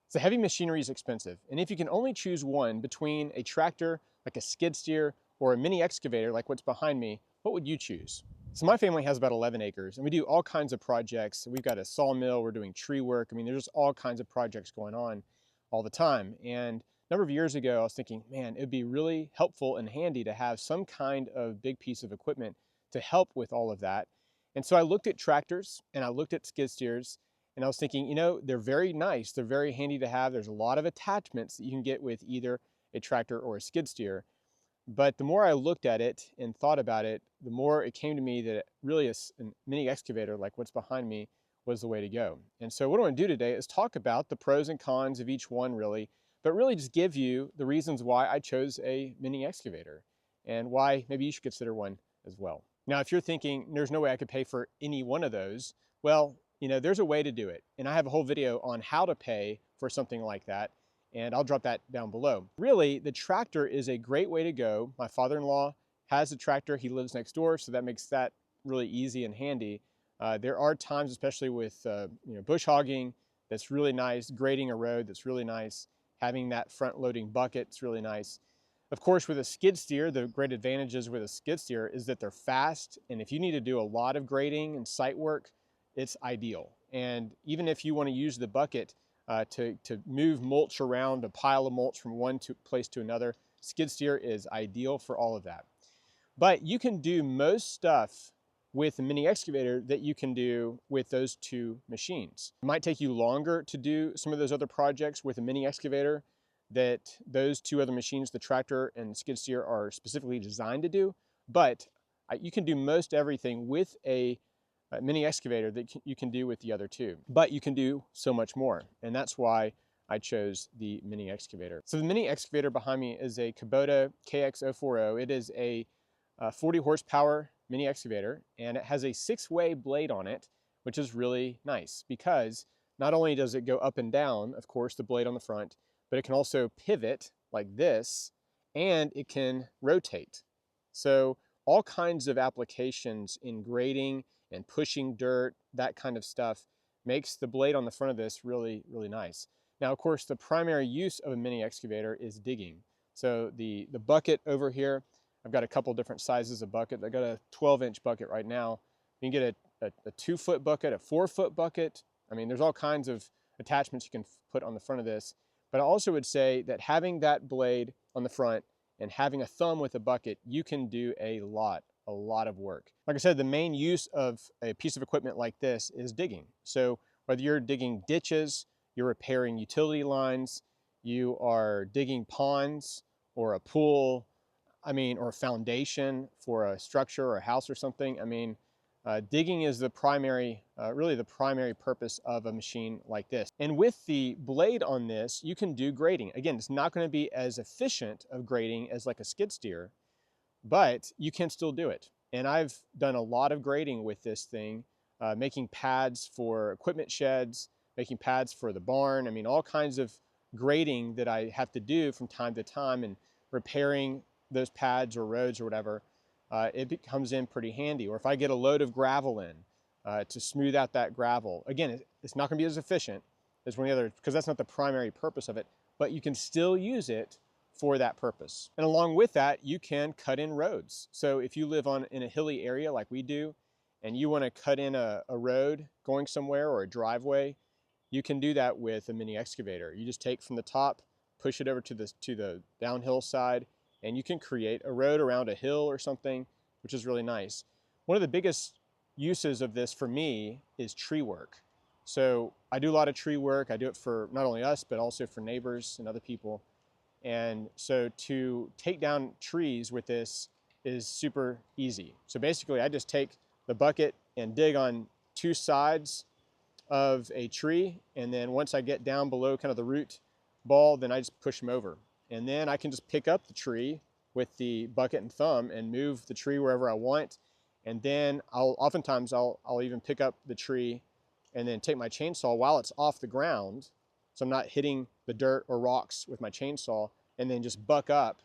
So heavy machinery is expensive, and if you can only choose one between a tractor, like a skid steer, or a mini excavator like what's behind me, what would you choose? So my family has about 11 acres, and we do all kinds of projects. We've got a sawmill, we're doing tree work. I mean, there's just all kinds of projects going on all the time. And a number of years ago, I was thinking, man, it'd be really helpful and handy to have some kind of big piece of equipment to help with all of that. And so I looked at tractors and I looked at skid steers, and I was thinking, you know, they're very nice. They're very handy to have. There's a lot of attachments that you can get with either a tractor or a skid steer. But the more I looked at it and thought about it, the more it came to me that really a mini excavator like what's behind me was the way to go. And so what I want to do today is talk about the pros and cons of each one really, but really just give you the reasons why I chose a mini excavator and why maybe you should consider one as well. Now, if you're thinking there's no way I could pay for any one of those, well, you know, there's a way to do it. And I have a whole video on how to pay for something like that, and I'll drop that down below. Really, the tractor is a great way to go. My father-in-law has a tractor. He lives next door, so that makes that really easy and handy. There are times, especially with bush hogging, that's really nice. Grading a road, that's really nice. Having that front-loading bucket is really nice. Of course, with a skid steer, the great advantages with a skid steer is that they're fast, and if you need to do a lot of grading and site work, it's ideal. And even if you want to use the bucket to move mulch around, a pile of mulch from one place to another, skid steer is ideal for all of that. But you can do most stuff with a mini excavator that you can do with those two machines. It might take you longer to do some of those other projects with a mini excavator that those two other machines, the tractor and skid steer, are specifically designed to do, but you can do most everything with a mini excavator that you can do with the other two. But you can do so much more, and that's why I chose the mini excavator. So the mini excavator behind me is a Kubota KX040. It is a 40 horsepower mini excavator, and it has a 6-way blade on it, which is really nice because not only does it go up and down, of course, the blade on the front, but it can also pivot like this, and it can rotate. So all kinds of applications in grading and pushing dirt, that kind of stuff, makes the blade on the front of this really, really nice. Now, of course, the primary use of a mini excavator is digging. So the bucket over here, I've got a couple different sizes of bucket. I got a 12-inch bucket right now. You can get a 2-foot bucket, a 4-foot bucket. I mean, there's all kinds of attachments you can put on the front of this. But I also would say that having that blade on the front and having a thumb with a bucket, you can do a lot of work. Like I said, the main use of a piece of equipment like this is digging. So whether you're digging ditches, you're repairing utility lines, you are digging ponds or a pool, or a foundation for a structure or a house or something. Digging is the primary, really the primary purpose of a machine like this. And with the blade on this, you can do grading. Again, it's not going to be as efficient of grading as like a skid steer, but you can still do it. And I've done a lot of grading with this thing, making pads for equipment sheds, making pads for the barn. I mean, all kinds of grading that I have to do from time to time and repairing those pads or roads or whatever. It comes in pretty handy. Or if I get a load of gravel in to smooth out that gravel. Again, it's not going to be as efficient as one of the other, because that's not the primary purpose of it, but you can still use it for that purpose. And along with that, you can cut in roads. So if you live in a hilly area like we do, and you want to cut in a road going somewhere or a driveway, you can do that with a mini excavator. You just take from the top, push it over to the downhill side, and you can create a road around a hill or something, which is really nice. One of the biggest uses of this for me is tree work. So I do a lot of tree work. I do it for not only us, but also for neighbors and other people. And so to take down trees with this is super easy. So basically I just take the bucket and dig on 2 sides of a tree, and then once I get down below kind of the root ball, then I just push them over. And then I can just pick up the tree with the bucket and thumb and move the tree wherever I want. And then oftentimes I'll even pick up the tree and then take my chainsaw while it's off the ground, so I'm not hitting the dirt or rocks with my chainsaw, and then just buck up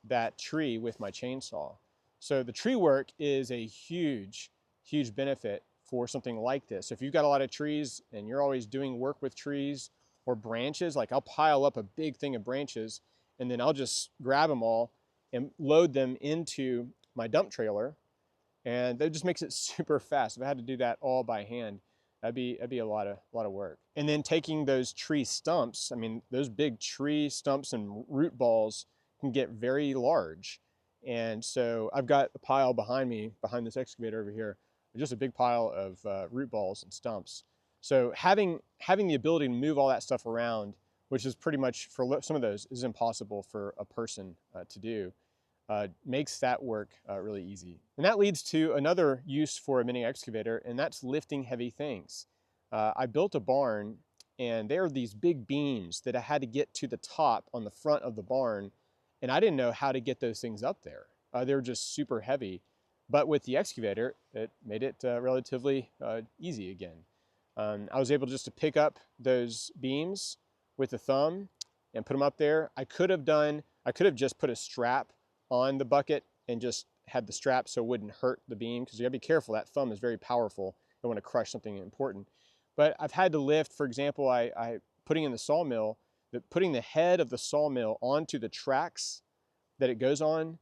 that tree with my chainsaw. So the tree work is a huge, huge benefit for something like this. If you've got a lot of trees and you're always doing work with trees, or branches. Like I'll pile up a big thing of branches and then I'll just grab them all and load them into my dump trailer, and that just makes it super fast. If I had to do that all by hand, that'd be a lot of work. And then taking those tree stumps, I mean, those big tree stumps and root balls can get very large. And so I've got a pile behind me, behind this excavator over here, just a big pile of root balls and stumps. So having the ability to move all that stuff around, which is pretty much, for some of those, is impossible for a person to do, makes that work really easy. And that leads to another use for a mini excavator, and that's lifting heavy things. I built a barn, and there are these big beams that I had to get to the top on the front of the barn, and I didn't know how to get those things up there. They were just super heavy. But with the excavator, it made it relatively easy again. I was able just to pick up those beams with the thumb and put them up there. I could have just put a strap on the bucket and just had the strap so it wouldn't hurt the beam, because you gotta be careful. That thumb is very powerful. You don't want to crush something important. But I've had to lift, for example, I putting in the sawmill, putting the head of the sawmill onto the tracks that it goes on.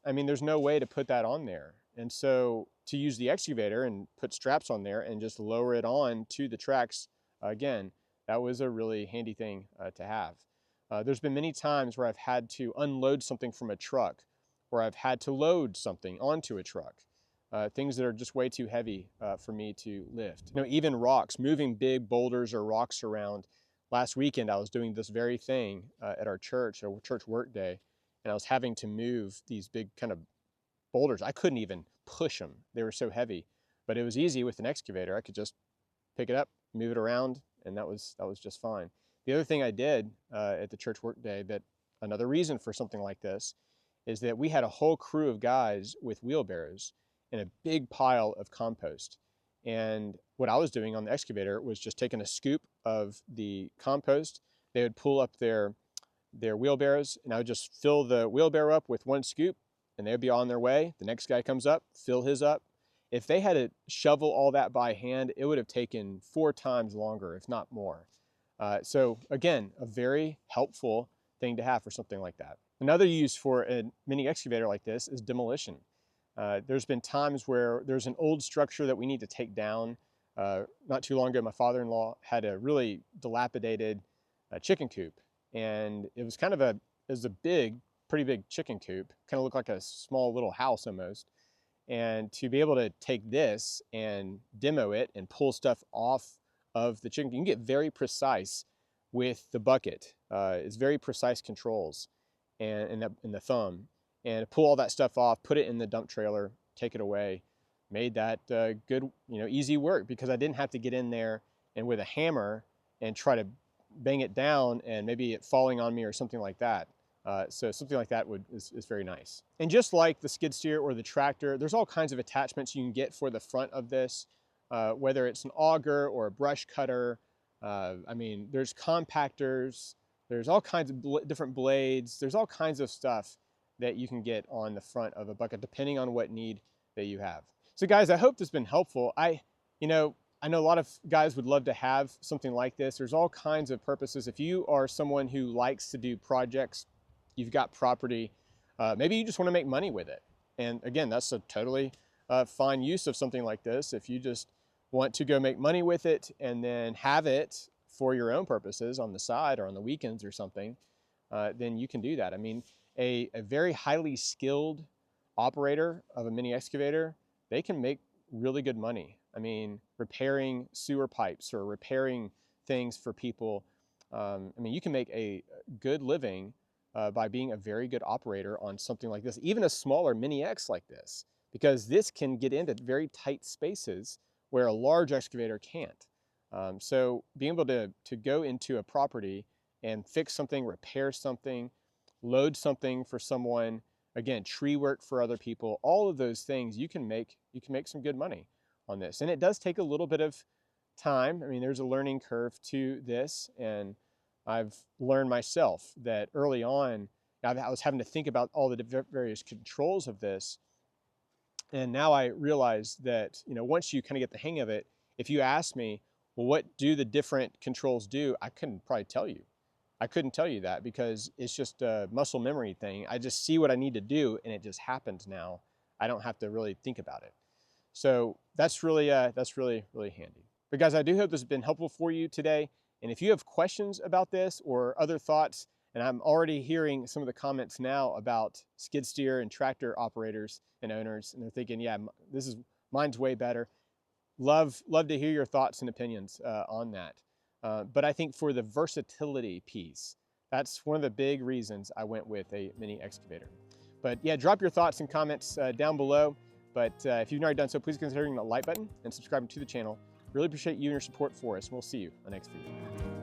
I mean, there's no way to put that on there. And so to use the excavator and put straps on there and just lower it on to the tracks, again, that was a really handy thing to have. There's been many times where I've had to unload something from a truck, or I've had to load something onto a truck, things that are just way too heavy for me to lift. You know, even rocks, moving big boulders or rocks around. Last weekend, I was doing this very thing at our church work day, and I was having to move these big kind of boulders. I couldn't even push them. They were so heavy, but it was easy with an excavator. I could just pick it up, move it around, and that was just fine. The other thing I did at the church work day, that another reason for something like this, is that we had a whole crew of guys with wheelbarrows and a big pile of compost. And what I was doing on the excavator was just taking a scoop of the compost. They would pull up their wheelbarrows, and I would just fill the wheelbarrow up with one scoop, and they'd be on their way. The next guy comes up, fill his up. If they had to shovel all that by hand, it would have taken 4 times longer, if not more. So again, a very helpful thing to have for something like that. Another use for a mini excavator like this is demolition. There's been times where there's an old structure that we need to take down. Not too long ago, my father-in-law had a really dilapidated chicken coop, and it was pretty big chicken coop, kind of looked like a small little house almost. And to be able to take this and demo it and pull stuff off of the chicken, you can get very precise with the bucket. It's very precise controls and in the thumb. And pull all that stuff off, put it in the dump trailer, take it away. Made that good, easy work, because I didn't have to get in there and with a hammer and try to bang it down and maybe it falling on me or something like that. So something like that is very nice. And just like the skid steer or the tractor, there's all kinds of attachments you can get for the front of this, whether it's an auger or a brush cutter. I mean, there's compactors, there's all kinds of different blades, there's all kinds of stuff that you can get on the front of a bucket, depending on what need that you have. So guys, I hope this has been helpful. I know a lot of guys would love to have something like this. There's all kinds of purposes. If you are someone who likes to do projects, you've got property, maybe you just want to make money with it. And again, that's a totally fine use of something like this. If you just want to go make money with it and then have it for your own purposes on the side or on the weekends or something, then you can do that. I mean, a very highly skilled operator of a mini excavator, they can make really good money. I mean, repairing sewer pipes or repairing things for people. I mean, you can make a good living by being a very good operator on something like this, even a smaller mini X like this, because this can get into very tight spaces where a large excavator can't. So being able to go into a property and fix something, repair something, load something for someone, again, tree work for other people, all of those things, you can make some good money on this. And it does take a little bit of time. I mean, there's a learning curve to this, and I've learned myself that early on, I was having to think about all the various controls of this. And now I realize that, once you kind of get the hang of it, if you ask me, Well, what do the different controls do? I couldn't probably tell you. I couldn't tell you that because it's just a muscle memory thing. I just see what I need to do and it just happens now. I don't have to really think about it. So that's really handy. But guys, I do hope this has been helpful for you today. And if you have questions about this or other thoughts, and I'm already hearing some of the comments now about skid steer and tractor operators and owners, and they're thinking, yeah, mine's way better. Love to hear your thoughts and opinions on that. But I think for the versatility piece, that's one of the big reasons I went with a mini excavator. But yeah, drop your thoughts and comments down below. But if you've not already done so, please consider hitting the like button and subscribing to the channel. Really appreciate you and your support for us. We'll see you on the next video.